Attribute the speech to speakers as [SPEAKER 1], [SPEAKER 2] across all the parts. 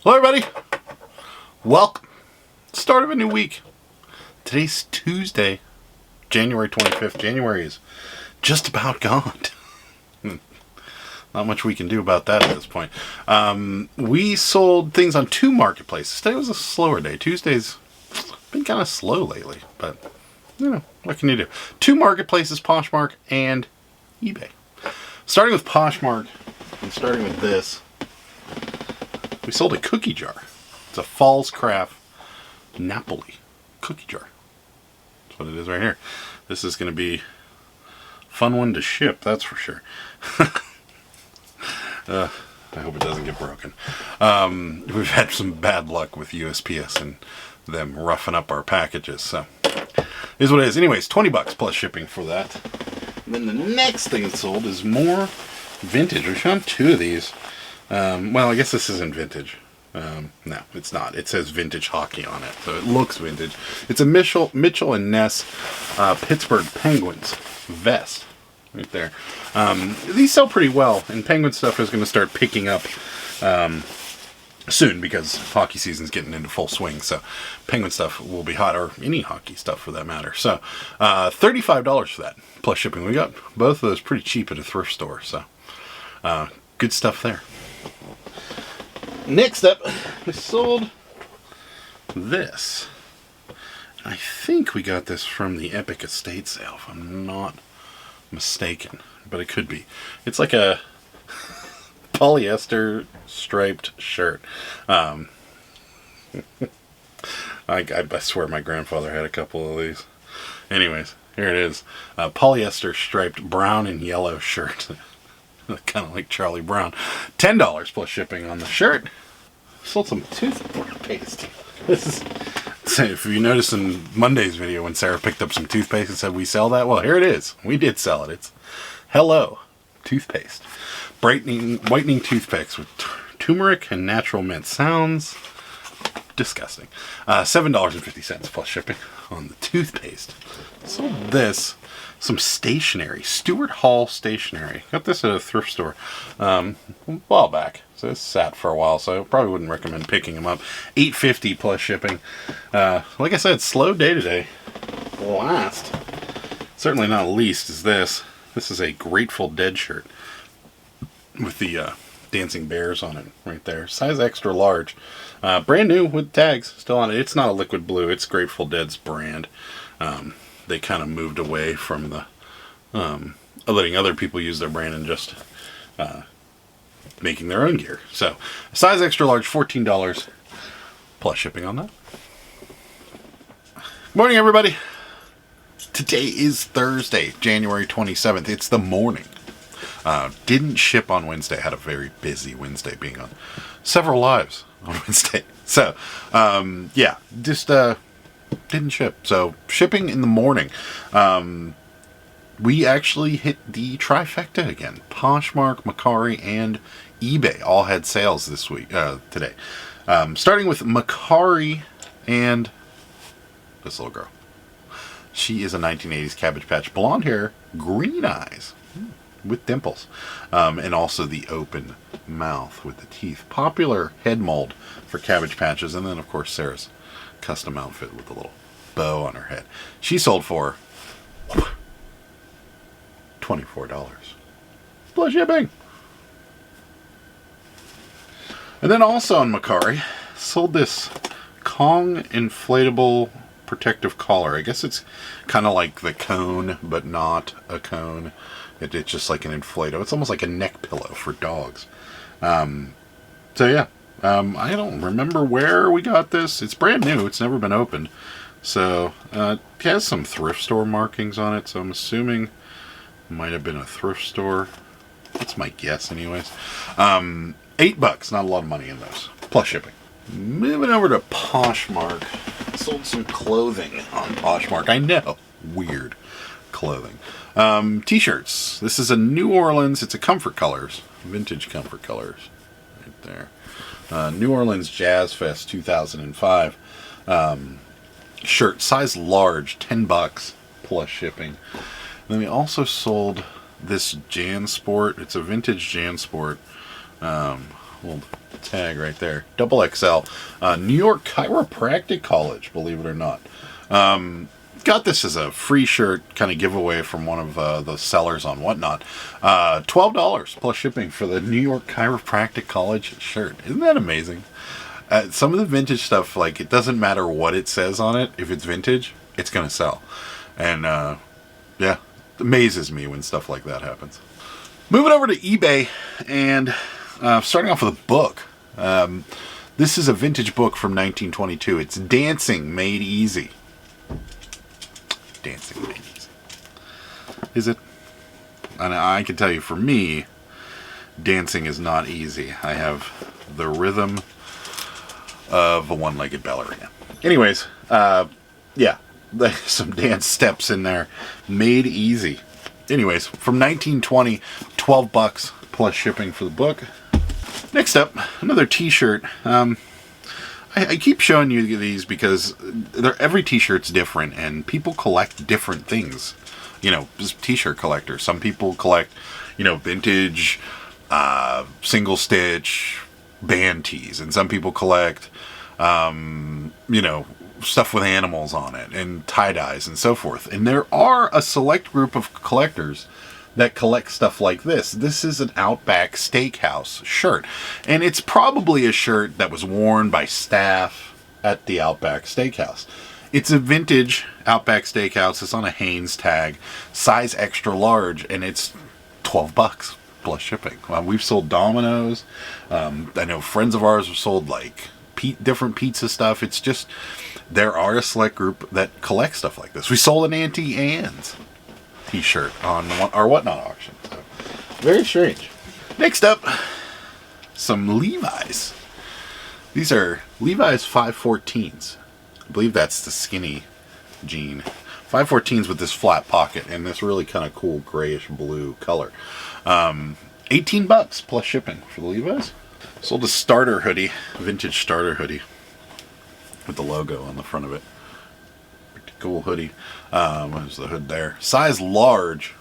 [SPEAKER 1] Hello everybody, welcome. Start of a new week. Today's Tuesday, January 25th. January is just about gone. Not much we can do about that at this point. We sold things on two marketplaces. Today was a slower day. Tuesday's been kind of slow lately, but you know, what can you do? Two marketplaces, Poshmark and eBay. Starting with Poshmark and starting with this, we sold a cookie jar. It's a Falls Craft Napoli cookie jar. That's what it is right here. This is going to be a fun one to ship, that's for sure. I hope it doesn't get broken. We've had some bad luck with USPS and them roughing up our packages, so is what it is. Anyways, $20 plus shipping for that. And then the next thing it sold is more vintage. We found two of these. Well, I guess this isn't vintage. No, it's not. It says vintage hockey on it, so it looks vintage. It's a Mitchell and Ness Pittsburgh Penguins vest right there. These sell pretty well, and Penguin stuff is going to start picking up soon because hockey season's getting into full swing. So Penguin stuff will be hot, or any hockey stuff for that matter. So $35 for that plus shipping. We got both of those pretty cheap at a thrift store. So good stuff there. Next up, we sold this. I think we got this from the Epic Estate sale, if I'm not mistaken, but it could be. It's like a polyester striped shirt. I swear my grandfather had a couple of these. Anyways, here it is. A polyester striped brown and yellow shirt. Kind of like Charlie Brown. $10 plus shipping on the shirt. Sold some toothpaste. This is, so if you noticed in Monday's video when Sarah picked up some toothpaste and said we sell that, well, here it is. We did sell it. It's Hello toothpaste, whitening toothpicks with turmeric and natural mint. Sounds disgusting. $7.50 plus shipping on the toothpaste. Sold this. Some stationery, Stuart Hall stationery. Got this at a thrift store a while back. So this sat for a while, so I probably wouldn't recommend picking them up. $8.50 plus shipping. Like I said, slow day today. Last, certainly not least, is this. This is a Grateful Dead shirt with the dancing bears on it right there. Size extra large. Brand new with tags still on it. It's not a liquid blue. It's Grateful Dead's brand. They kind of moved away from the letting other people use their brand and just making their own gear. So, size extra large, $14 plus shipping on that. Good morning, everybody. Today is Thursday, January 27th. It's the morning. Didn't ship on Wednesday. Had a very busy Wednesday, being on several lives on Wednesday. So, yeah, just didn't ship. So shipping in the morning. We actually hit the trifecta again. Poshmark, MIckie, and eBay all had sales this week, today. Starting with MIckie and this little girl. She is a 1980s Cabbage Patch. Blonde hair, green eyes with dimples. And also the open mouth with the teeth. Popular head mold for Cabbage Patches. And then, of course, Sarah's custom outfit with a little bow on her head. She sold for $24 plus shipping. And then also on MIckie, sold this Kong inflatable protective collar. I guess it's kind of like the cone, but not a cone. It's just like an inflatable. It's almost like a neck pillow for dogs. So yeah. I don't remember where we got this. It's brand new. It's never been opened. So, it has some thrift store markings on it. So I'm assuming it might have been a thrift store. That's my guess anyways. $8. Not a lot of money in those. Plus shipping. Moving over to Poshmark. Sold some clothing on Poshmark. I know. Weird clothing. T-shirts. This is a New Orleans. It's a Comfort Colors. Vintage Comfort Colors. Right there. New Orleans Jazz Fest 2005 shirt, size large, $10 plus shipping. Then we also sold this JanSport. It's a vintage JanSport Old tag right there. Double XL. New York Chiropractic College, believe it or not. Got this as a free shirt kind of giveaway from one of the sellers on Whatnot. $12 plus shipping for the New York Chiropractic College shirt. Isn't that amazing? Some of the vintage stuff, like, it doesn't matter what it says on it. If it's vintage, it's going to sell. And, yeah, it amazes me when stuff like that happens. Moving over to eBay, and starting off with a book. This is a vintage book from 1922. It's Dancing Made Easy. Dancing Made Easy. Is it? And I can tell you, for me, dancing is not easy. I have the rhythm of a one-legged ballerina. Anyways, yeah, there's some dance steps in there. Made easy. Anyways, from 1920, $12 plus shipping for the book. Next up, another t-shirt. I keep showing you these because every t-shirt's different, and people collect different things. You know, just t-shirt collectors. Some people collect, you know, vintage, single stitch, band tees, and some people collect, you know, stuff with animals on it, and tie-dyes, and so forth. And there are a select group of collectors that collect stuff like this. This is an Outback Steakhouse shirt. And it's probably a shirt that was worn by staff at the Outback Steakhouse. It's a vintage Outback Steakhouse. It's on a Hanes tag, size extra large, and it's $12 plus shipping. We've sold Domino's. I know friends of ours have sold, like, different pizza stuff. It's just, there are a select group that collect stuff like this. We sold an Auntie Anne's t-shirt on our Whatnot auction. So, very strange. Next up, some Levi's. These are Levi's 514s. I believe that's the skinny jean. 514s with this flat pocket and this really kind of cool grayish blue color. $18 plus shipping for the Levi's. Sold a starter hoodie, vintage starter hoodie with the logo on the front of it. Pretty cool hoodie. There's the hood there. Size large,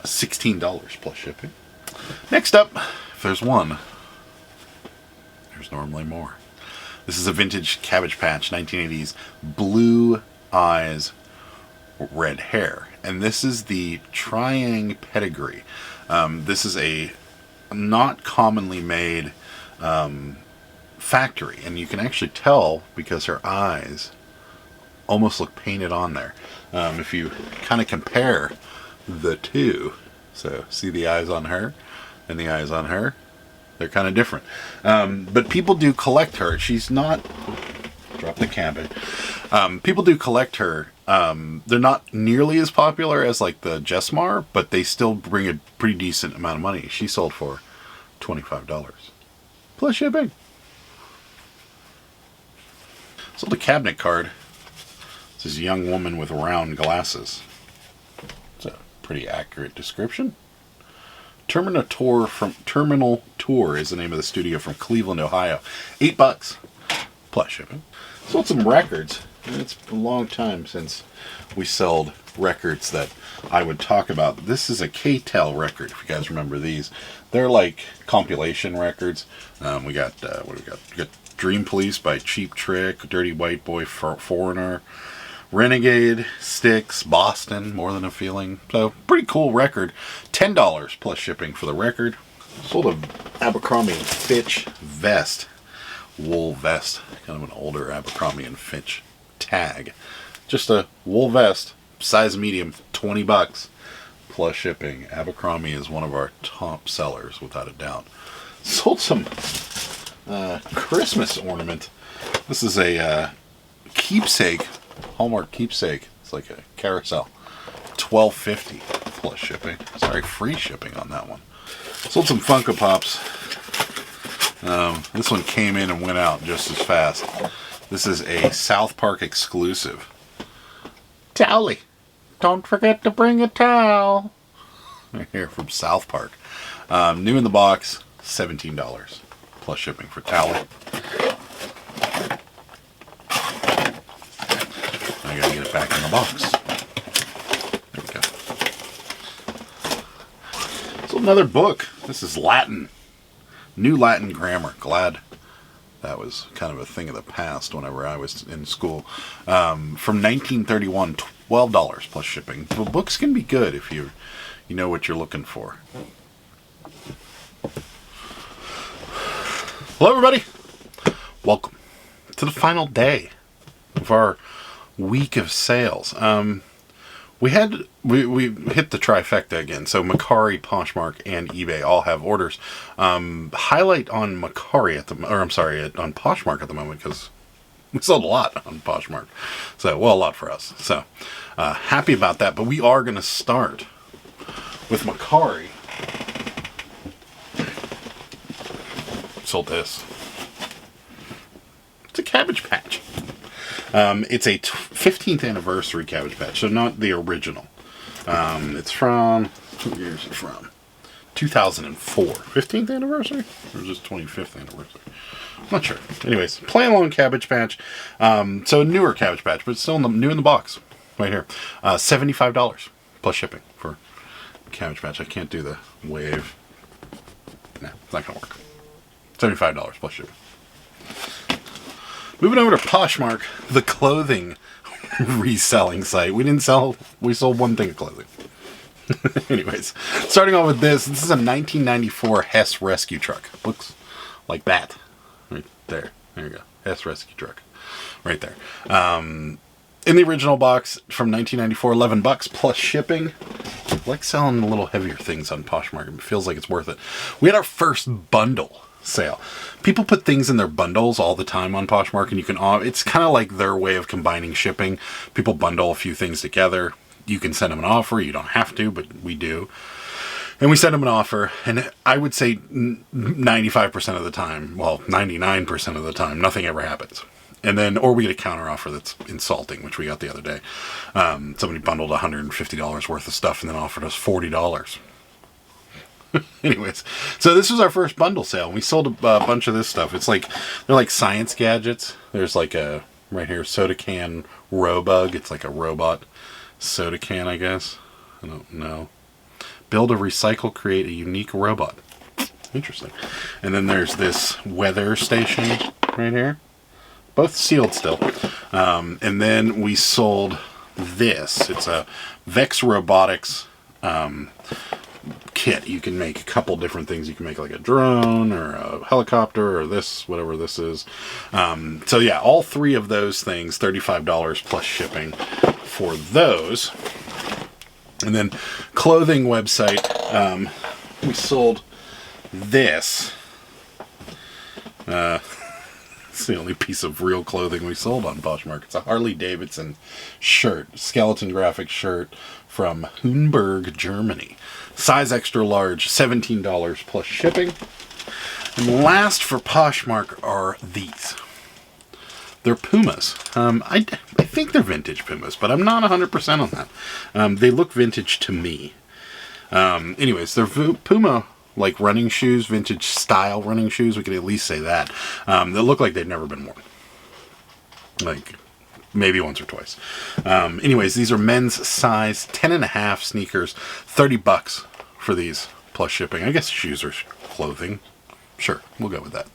[SPEAKER 1] $16 plus shipping. Next up, if there's one, there's normally more. This is a vintage Cabbage Patch, 1980s, blue eyes, red hair. And this is the Triang Pedigree. This is a not commonly made factory. And you can actually tell because her eyes almost look painted on there. If you kind of compare the two, so see the eyes on her and the eyes on her, they're kind of different. But people do collect her. She's not, drop the cabbage. People do collect her. They're not nearly as popular as like the Jessmar, but they still bring a pretty decent amount of money. She sold for $25 plus shipping. Sold a cabinet card. This is a young woman with round glasses. It's a pretty accurate description. Terminal Tour is the name of the studio from Cleveland, Ohio. $8 plus shipping. Sold some records. It's a long time since we sold records that I would talk about. This is a K-Tel record, if you guys remember these. They're like compilation records. We got what do we got? We got Dream Police by Cheap Trick, Dirty White Boy, Foreigner, Renegade, Styx, Boston, More Than a Feeling. So, pretty cool record. $10 plus shipping for the record. Sold a Abercrombie & Fitch vest. Wool vest. Kind of an older Abercrombie & Fitch tag. Just a wool vest, size medium, $20 plus shipping. Abercrombie is one of our top sellers, without a doubt. Sold some Christmas ornament. This is a keepsake, Hallmark keepsake. It's like a carousel. $12.50 plus shipping. Sorry, free shipping on that one. Sold some Funko Pops. This one came in and went out just as fast. This is a South Park exclusive. Towelly. Don't forget to bring a towel. Right here from South Park. New in the box, $17 plus shipping for Towelly. I gotta get it back in the box. There we go. So another book. This is Latin. New Latin grammar. Glad that was kind of a thing of the past whenever I was in school. From 1931, $12 plus shipping. But books can be good if you know what you're looking for. Hello, everybody. Welcome to the final day of our week of sales. We hit the trifecta again. So MIckie, Poshmark, and eBay all have orders. Highlight on MIckie on Poshmark at the moment, because we sold a lot on Poshmark. So, well, a lot for us. So, happy about that. But we are going to start with MIckie. Sold this. It's a Cabbage Patch. It's a 15th anniversary Cabbage Patch, so not the original. It's from, what year is it from? 2004. 15th anniversary? Or is this 25th anniversary? I'm not sure. Anyways, play along Cabbage Patch. So a newer Cabbage Patch, but it's still new in the box. Right here. $75 plus shipping for Cabbage Patch. I can't do the wave. No, it's not going to work. $75 plus shipping. Moving over to Poshmark, the clothing reselling site. We sold one thing of clothing. Anyways, starting off with this. This is a 1994 Hess rescue truck. Looks like that. Right there. There you go. Hess rescue truck. Right there. In the original box from 1994, $11 plus shipping. I like selling a little heavier things on Poshmark. It feels like it's worth it. We had our first bundle sale. People put things in their bundles all the time on Poshmark, and you can, it's kind of like their way of combining shipping. People bundle a few things together. You can send them an offer. You don't have to, but we do. And we send them an offer, and I would say 95% of the time, well, 99% of the time, nothing ever happens. And then, or we get a counter offer that's insulting, which we got the other day. Somebody bundled $150 worth of stuff and then offered us $40. Anyways, so this was our first bundle sale. We sold a bunch of this stuff. It's like, they're like science gadgets. There's like a, right here, soda can Robug. It's like a robot soda can, I guess. I don't know. Build a recycle, create a unique robot. Interesting. And then there's this weather station right here. Both sealed still. And then we sold this. It's a Vex Robotics kit. You can make a couple different things. You can make like a drone or a helicopter or this, whatever this is. So yeah, all three of those things, $35 plus shipping for those. And then clothing website, we sold this. It's the only piece of real clothing we sold on Poshmark. It's a Harley Davidson shirt, skeleton graphic shirt from Hunberg, Germany. Size extra large, $17 plus shipping. And last for Poshmark are these. They're Pumas. I think they're vintage Pumas, but I'm not 100% on that. They look vintage to me. Anyways, they're Puma like running shoes, vintage style running shoes. We could at least say that. They look like they've never been worn. Like maybe once or twice. Anyways, these are men's size 10.5 sneakers. $30 for these plus shipping. I guess shoes are clothing. Sure, we'll go with that.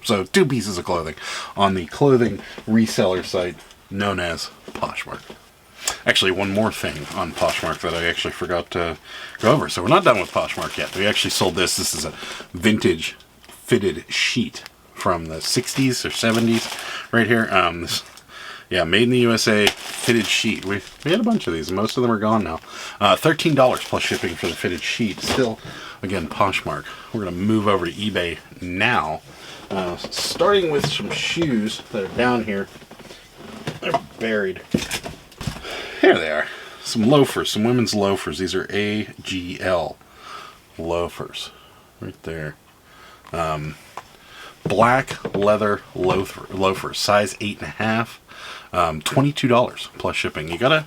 [SPEAKER 1] So 2 pieces of clothing on the clothing reseller site known as Poshmark. Actually, one more thing on Poshmark that I actually forgot to go over. So we're not done with Poshmark yet. We actually sold this. This is a vintage fitted sheet from the 60s or 70s right here. Yeah, made in the USA fitted sheet. We had a bunch of these. Most of them are gone now. $13 plus shipping for the fitted sheet. Still, again, Poshmark. We're going to move over to eBay now. Starting with some shoes that are down here. They're buried. Here they are. Some loafers, some women's loafers. These are AGL loafers. Right there. Black leather loafers. Size 8.5. $22 plus shipping. You gotta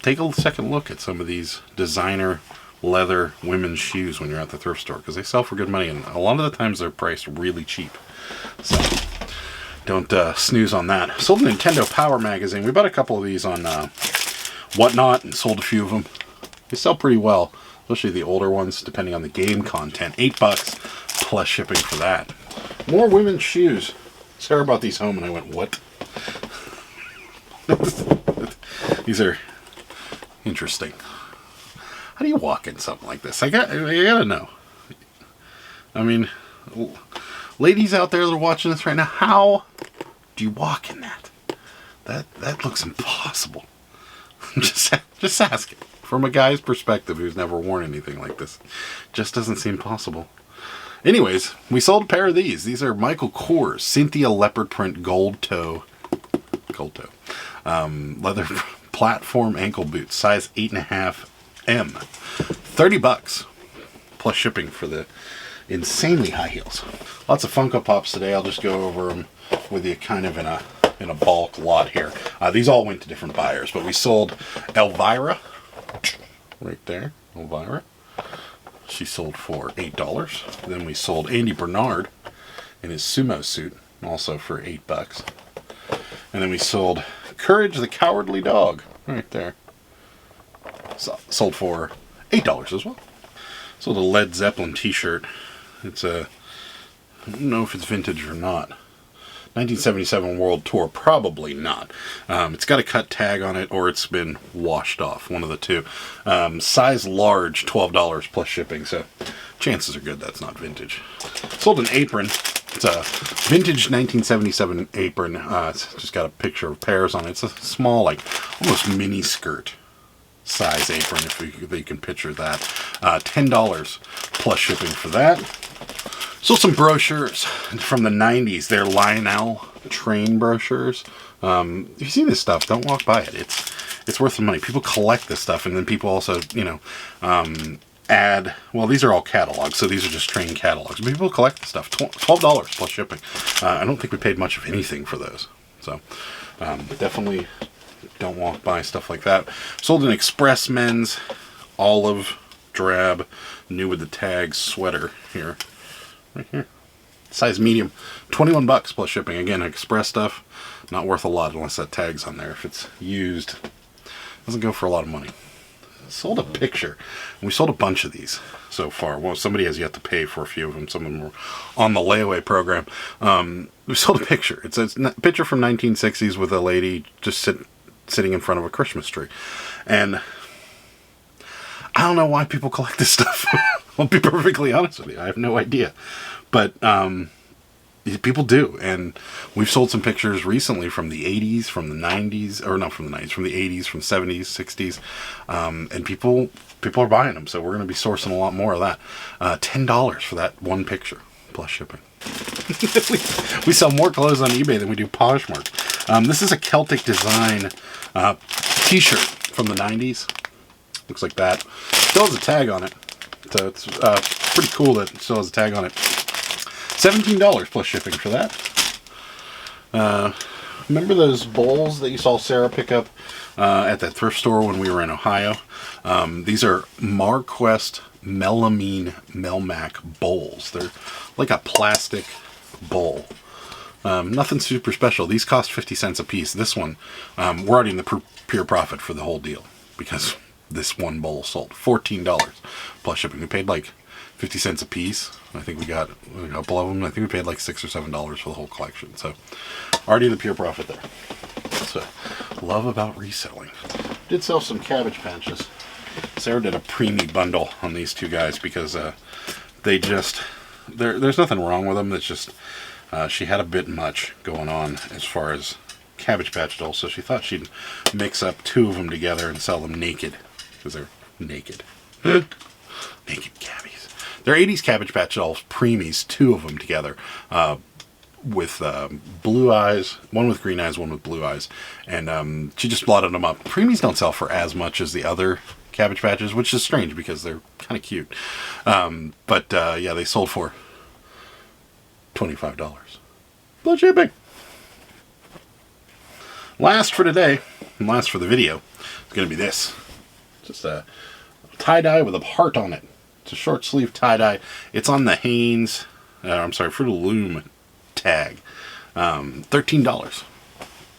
[SPEAKER 1] take a second look at some of these designer leather women's shoes when you're at the thrift store, because they sell for good money, and a lot of the times they're priced really cheap. So don't snooze on that. Sold a Nintendo Power magazine. We bought a couple of these on Whatnot and sold a few of them. They sell pretty well, especially the older ones, depending on the game content. $8 plus shipping for that. More women's shoes. Sarah brought these home and I went, what? These are interesting. How do you walk in something like this? I gotta know. I mean, ladies out there that are watching this right now, how do you walk in that? That looks impossible. Just ask it. From a guy's perspective who's never worn anything like this. Just doesn't seem possible. Anyways, we sold a pair of these. These are Michael Kors Cynthia leopard print gold toe leather platform ankle boots, size 8.5 M. $30 plus shipping for the insanely high heels. Lots of Funko Pops today. I'll just go over them with you kind of in a bulk lot here. These all went to different buyers, but we sold Elvira right there. Elvira. She sold for $8. Then we sold Andy Bernard in his sumo suit, also for $8. And then we sold Courage the Cowardly Dog right there. Sold for $8 as well. Sold a Led Zeppelin t-shirt. It's I don't know if it's vintage or not. 1977 World Tour, probably not. It's got a cut tag on it, or it's been washed off, one of the two. Size large, $12 plus shipping, so chances are good that's not vintage. Sold an apron. It's a vintage 1977 apron. It's just got a picture of pears on it. It's a small, like, almost mini skirt size apron, if you can picture that. $10 plus shipping for that. So some brochures from the 90s. They're Lionel train brochures. If you see this stuff, don't walk by it. It's worth the money. People collect this stuff, and then people also, add. Well, these are all catalogs, so these are just train catalogs. People collect the stuff. $12 plus shipping. I don't think we paid much of anything for those. So definitely don't walk by stuff like that. Sold an Express men's olive drab new with the tag sweater here. Right here. Size medium. $21 plus shipping. Again, Express stuff, not worth a lot unless that tag's on there. If it's used, doesn't go for a lot of money. Sold a picture. And we sold a bunch of these so far. Well, somebody has yet to pay for a few of them. Some of them were on the layaway program. We sold a picture. It's a picture from 1960s with a lady just sitting in front of a Christmas tree. And I don't know why people collect this stuff. I'll be perfectly honest with you. I have no idea. But people do. And we've sold some pictures recently from the 80s, from the 90s, or not from the 90s, from the 80s, from 70s, 60s. And people are buying them. So we're going to be sourcing a lot more of that. $10 for that one picture, plus shipping. we sell more clothes on eBay than we do Poshmark. This is a Celtic design t-shirt from the 90s. Looks like that. Still has a tag on it. So it's pretty cool that it still has a tag on it. $17 plus shipping for that. Remember those bowls that you saw Sarah pick up at that thrift store when we were in Ohio? These are Marquest Melamine Melmac bowls. They're like a plastic bowl. Nothing super special. These cost 50 cents a piece. This one, we're already in the pure profit for the whole deal because this one bowl sold $14 plus shipping. We paid like 50 cents a piece. I think we got a couple of them. I think we paid like $6 or $7 for the whole collection. So already in the pure profit there. So love about reselling. Did sell some Cabbage Patches. Sarah did a preemie bundle on these two guys because they just there's nothing wrong with them. It's just she had a bit much going on as far as Cabbage Patch dolls, so she thought she'd mix up two of them together and sell them naked because they're naked. Naked cabbies. They're 80s Cabbage Patch dolls, preemies, two of them together, with blue eyes, one with green eyes, one with blue eyes, and she just blotted them up. Preemies don't sell for as much as the other Cabbage Patches, which is strange because they're kind of cute. But yeah, they sold for $25. Plus shipping. Last for today, and last for the video, is going to be this. Just a tie-dye with a heart on it. It's a short sleeve tie-dye. It's on the Fruit of the Loom tag. $13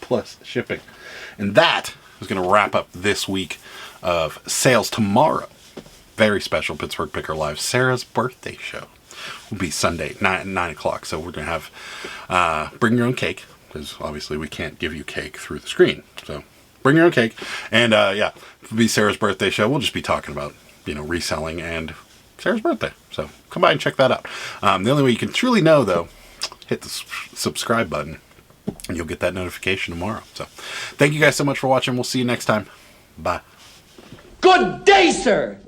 [SPEAKER 1] plus shipping. And that is going to wrap up this week of sales. Tomorrow, very special Pittsburgh Picker Live, Sarah's birthday show. will be Sunday, 9 o'clock. So we're going to have bring your own cake, because obviously we can't give you cake through the screen. So bring your own cake. And yeah, it'll be Sarah's birthday show. We'll just be talking about, reselling and Sarah's birthday. So come by and check that out. The only way you can truly know, though, hit the subscribe button and you'll get that notification tomorrow. So thank you guys so much for watching. We'll see you next time. Bye.
[SPEAKER 2] Good day, sir!